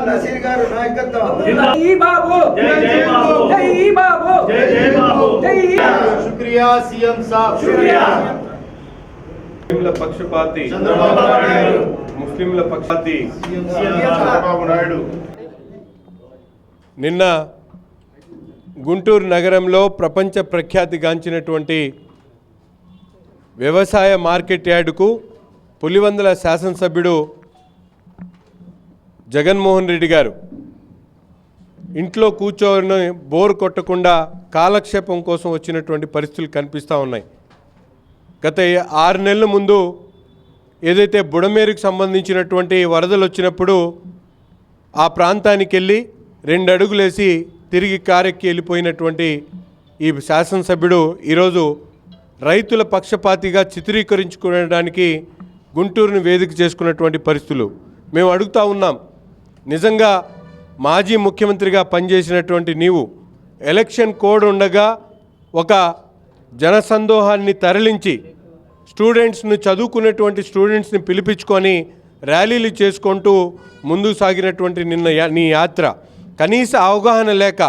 నసీర్ గారు నాయకత్వం. శుక్రియా సీఎం సాబ్. ముస్లింల పక్షపాతి చంద్రబాబు నాయుడు. ముస్లింల పక్షపాతి చంద్రబాబు నాయుడు. నిన్న గుంటూరు నగరంలో ప్రపంచ ప్రఖ్యాతిగాంచినటువంటి వ్యవసాయ మార్కెట్ యార్డుకు పులివెందుల శాసనసభ్యుడు జగన్మోహన్ రెడ్డి గారు ఇంట్లో కూర్చొని బోర్ కొట్టకుండా కాలక్షేపం కోసం వచ్చినటువంటి పరిస్థితులు కనిపిస్తూ ఉన్నాయి. గత 6 నెలల ముందు ఏదైతే బుడమేరుకు సంబంధించినటువంటి వరదలు వచ్చినప్పుడు ఆ ప్రాంతానికి వెళ్ళి 2 అడుగులేసి తిరిగి కారెక్కి వెళ్ళిపోయినటువంటి ఈ శాసనసభ్యుడు ఈరోజు రైతుల పక్షపాతిగా చిత్రీకరించుకోవడానికి గుంటూరుని వేదిక చేసుకున్నటువంటి పరిస్థితులు. మేము అడుగుతూ ఉన్నాం, నిజంగా మాజీ ముఖ్యమంత్రిగా పనిచేసినటువంటి నీవు ఎలక్షన్ కోడ్ ఉండగా ఒక జనసందోహాన్ని తరలించి స్టూడెంట్స్ను చదువుకునేటువంటి స్టూడెంట్స్ని పిలిపించుకొని ర్యాలీలు చేసుకుంటూ ముందుకు సాగినటువంటి నీ యాత్ర కనీస అవగాహన లేక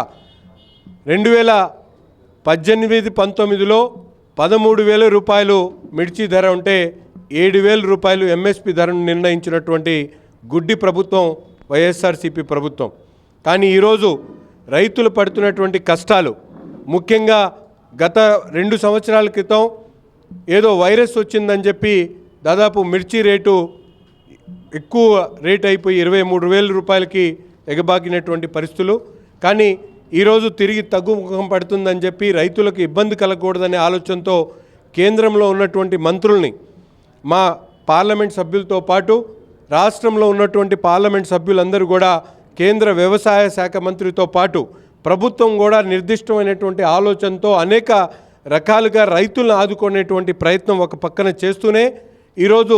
2018-19లో 13,000 రూపాయలు మిర్చి ధర ఉంటే 7,000 రూపాయలు ఎంఎస్పి ధరను నిర్ణయించినటువంటి గుడ్డి ప్రభుత్వం వైఎస్ఆర్సీపీ ప్రభుత్వం. కానీ ఈరోజు రైతులు పడుతున్నటువంటి కష్టాలు, ముఖ్యంగా గత 2 సంవత్సరాల క్రితం ఏదో వైరస్ వచ్చిందని చెప్పి దాదాపు మిర్చి రేటు ఎక్కువ రేట్ అయిపోయి 23,000 రూపాయలకి ఎగబాకినటువంటి పరిస్థితులు. కానీ ఈరోజు తిరిగి తగ్గుముఖం పడుతుందని చెప్పి రైతులకు ఇబ్బంది కలగకూడదనే ఆలోచనతో కేంద్రంలో ఉన్నటువంటి మంత్రుల్ని, మా పార్లమెంట్ సభ్యులతో పాటు రాష్ట్రంలో ఉన్నటువంటి పార్లమెంట్ సభ్యులందరూ కూడా కేంద్ర వ్యవసాయ శాఖ మంత్రితో పాటు ప్రభుత్వం కూడా నిర్దిష్టమైనటువంటి ఆలోచనతో అనేక రకాలుగా రైతులను ఆదుకునేటువంటి ప్రయత్నం ఒక పక్కన చేస్తూనే ఈరోజు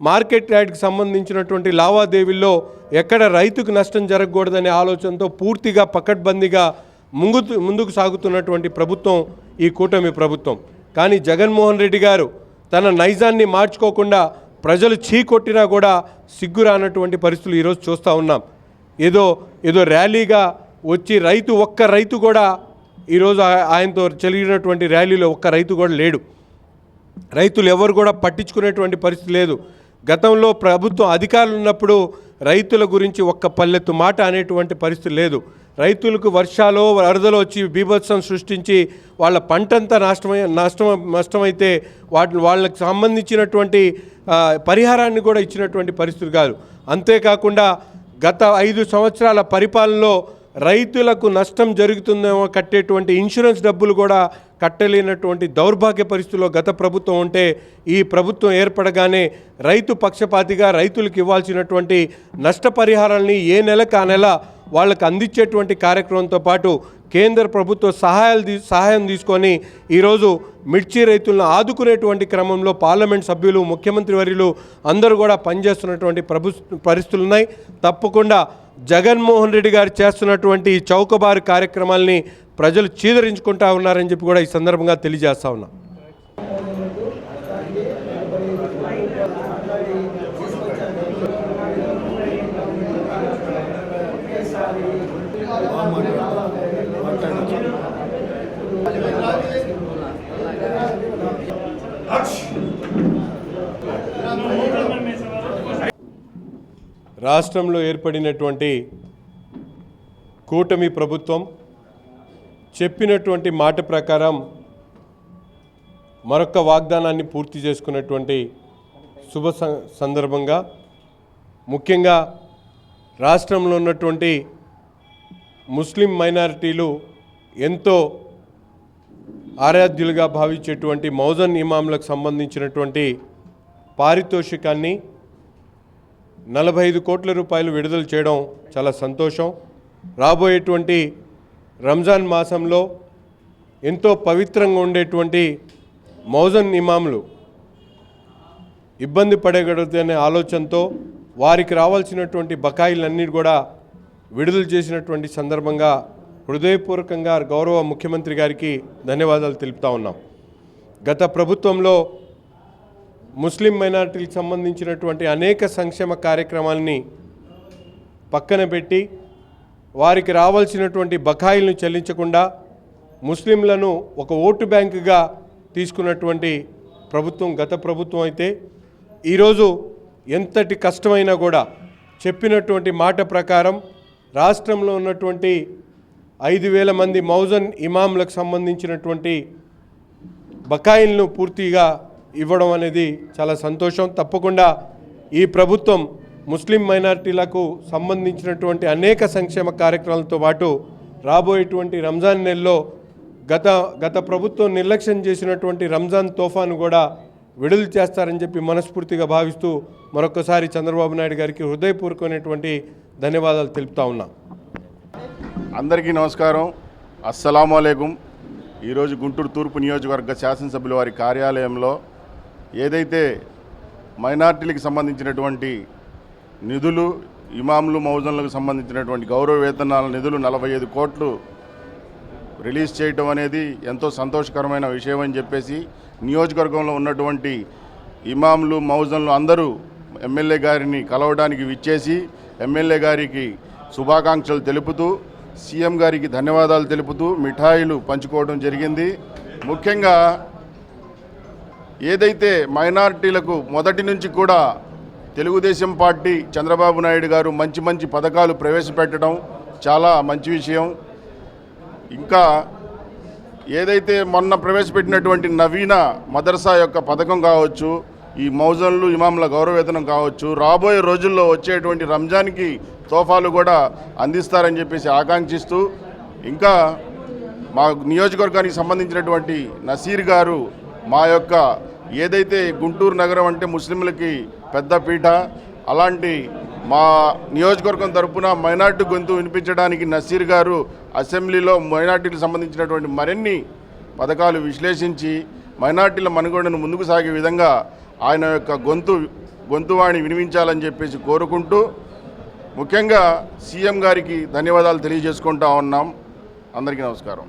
మార్కెట్ యార్డ్కి సంబంధించినటువంటి లావాదేవీల్లో ఎక్కడ రైతుకు నష్టం జరగకూడదనే ఆలోచనతో పూర్తిగా పకడ్బందీగా ముందుకు సాగుతున్నటువంటి ప్రభుత్వం ఈ కూటమి ప్రభుత్వం. కానీ జగన్మోహన్ రెడ్డి గారు తన నైజాన్ని మార్చుకోకుండా ప్రజలు చీకొట్టినా కూడా సిగ్గురానటువంటి పరిస్థితులు ఈరోజు చూస్తూ ఉన్నాం. ఏదో ర్యాలీగా వచ్చి ఒక్క రైతు కూడా ఈరోజు ఆయనతో జరిగినటువంటి ర్యాలీలో ఒక్క రైతు కూడా లేడు. రైతులు ఎవరు కూడా పట్టించుకునేటువంటి పరిస్థితి లేదు. గతంలో ప్రభుత్వం అధికారులు ఉన్నప్పుడు రైతుల గురించి ఒక్క పల్లెత్తు మాట అనేటువంటి పరిస్థితి లేదు. రైతులకు వర్షాలు వరదలు వచ్చి బీభత్సం సృష్టించి వాళ్ళ పంటంతా నష్టమైతే వాళ్ళకి సంబంధించినటువంటి పరిహారాన్ని కూడా ఇచ్చినటువంటి పరిస్థితి కాదు. అంతేకాకుండా గత 5 సంవత్సరాల పరిపాలనలో రైతులకు నష్టం జరుగుతుందేమో కట్టేటువంటి ఇన్సూరెన్స్ డబ్బులు కూడా కట్టలేనటువంటి దౌర్భాగ్య పరిస్థితుల్లో గత ప్రభుత్వం ఉంటే, ఈ ప్రభుత్వం ఏర్పడగానే రైతు పక్షపాతిగా రైతులకు ఇవ్వాల్సినటువంటి నష్టపరిహారాలని ఏ నెలకు ఆ నెల వాళ్ళకు అందించేటువంటి కార్యక్రమంతో పాటు కేంద్ర ప్రభుత్వ సహాయం తీసుకొని ఈరోజు మిర్చి రైతులను ఆదుకునేటువంటి క్రమంలో పార్లమెంట్ సభ్యులు, ముఖ్యమంత్రి వర్యులు అందరూ కూడా పనిచేస్తున్నటువంటి పరిస్థితులు ఉన్నాయి. తప్పకుండా జగన్మోహన్ రెడ్డి గారు చేస్తున్నటువంటి చౌకబారు కార్యక్రమాలని ప్రజలు చీదరించుకుంటా ఉన్నారని చెప్పి కూడా ఈ సందర్భంగా తెలియజేస్తా ఉన్నా. రాష్ట్రంలో ఏర్పడినటువంటి కూటమి ప్రభుత్వం చెప్పినటువంటి మాట ప్రకారం మరొక వాగ్దానాన్ని పూర్తి చేసుకున్నటువంటి శుభ సందర్భంగా, ముఖ్యంగా రాష్ట్రంలో ఉన్నటువంటి ముస్లిం మైనారిటీలు ఎంతో ఆరాధ్యులుగా భావించేటువంటి మౌజన్ ఇమాంలకు సంబంధించినటువంటి పారితోషికాన్ని 45 కోట్ల రూపాయలు విడుదల చేయడం చాలా సంతోషం. రాబోయేటువంటి రంజాన్ మాసంలో ఎంతో పవిత్రంగా ఉండేటువంటి మౌజన్ ఇమాంలు ఇబ్బంది పడగలుగుతాయనే ఆలోచనతో వారికి రావాల్సినటువంటి బకాయిలన్నీ కూడా విడుదల చేసినటువంటి సందర్భంగా హృదయపూర్వకంగా గౌరవ ముఖ్యమంత్రి గారికి ధన్యవాదాలు తెలుపుతా ఉన్నాం. గత ప్రభుత్వంలో ముస్లిం మైనారిటీలకు సంబంధించినటువంటి అనేక సంక్షేమ కార్యక్రమాలని పక్కన పెట్టి వారికి రావాల్సినటువంటి బకాయిలను చెల్లించకుండా ముస్లింలను ఒక ఓటు బ్యాంకుగా తీసుకున్నటువంటి ప్రభుత్వం గత ప్రభుత్వం అయితే ఈరోజు ఎంతటి కష్టమైనా కూడా చెప్పినటువంటి మాట ప్రకారం రాష్ట్రంలో ఉన్నటువంటి 5,000 మంది మౌజన్ ఇమాంలకు సంబంధించినటువంటి బకాయిలను పూర్తిగా ఇవ్వడం అనేది చాలా సంతోషం. తప్పకుండా ఈ ప్రభుత్వం ముస్లిం మైనారిటీలకు సంబంధించినటువంటి అనేక సంక్షేమ కార్యక్రమాలతో పాటు రాబోయేటువంటి రంజాన్ నెలలో గత ప్రభుత్వం నిర్లక్ష్యం చేసినటువంటి రంజాన్ తోఫాను కూడా విడుదల చేస్తారని చెప్పి మనస్ఫూర్తిగా భావిస్తూ మరొకసారి చంద్రబాబు నాయుడు గారికి హృదయపూర్వకమైనటువంటి ధన్యవాదాలు తెలుపుతా ఉన్నా. అందరికీ నమస్కారం, అస్సలాము అలైకుం. ఈరోజు గుంటూరు తూర్పు నియోజకవర్గ శాసనసభ్యుల వారి కార్యాలయంలో ఏదైతే మైనార్టీలకు సంబంధించినటువంటి నిధులు, ఇమాంలు మౌజన్లకు సంబంధించినటువంటి గౌరవ వేతనాల నిధులు 45 కోట్లు రిలీజ్ చేయటం అనేది ఎంతో సంతోషకరమైన విషయం అని చెప్పేసి నియోజకవర్గంలో ఉన్నటువంటి ఇమాంలు మౌజన్లు అందరూ ఎమ్మెల్యే గారిని కలవడానికి విచ్చేసి ఎమ్మెల్యే గారికి శుభాకాంక్షలు తెలుపుతూ సీఎం గారికి ధన్యవాదాలు తెలుపుతూ మిఠాయిలు పంచుకోవడం జరిగింది. ముఖ్యంగా ఏదైతే మైనారిటీలకు మొదటి నుంచి కూడా తెలుగుదేశం పార్టీ చంద్రబాబు నాయుడు గారు మంచి మంచి పథకాలు ప్రవేశపెట్టడం చాలా మంచి విషయం. ఇంకా ఏదైతే మొన్న ప్రవేశపెట్టినటువంటి నవీన మదర్సా యొక్క పథకం కావచ్చు, ఈ మౌజన్లు ఇమాంల గౌరవవేతనం కావచ్చు, రాబోయే రోజుల్లో వచ్చేటువంటి రంజాన్కి తోఫాలు కూడా అందిస్తారని చెప్పేసి ఆకాంక్షిస్తూ, ఇంకా మా నియోజకవర్గానికి సంబంధించినటువంటి నసీర్ గారు మా యొక్క ఏదైతే గుంటూరు నగరం అంటే ముస్లింలకి పెద్ద పీఠ, అలాంటి మా నియోజకవర్గం తరఫున మైనార్టీ గొంతు వినిపించడానికి నసీర్ గారు అసెంబ్లీలో మైనార్టీలకు సంబంధించినటువంటి మరిన్ని పథకాలు విశ్లేషించి మైనార్టీల మనుగడను ముందుకు సాగే విధంగా ఆయన యొక్క గొంతువాణి వినిపించాలని చెప్పేసి కోరుకుంటూ ముఖ్యంగా సీఎం గారికి ధన్యవాదాలు తెలియజేసుకుంటా ఉన్నాం. అందరికీ నమస్కారం.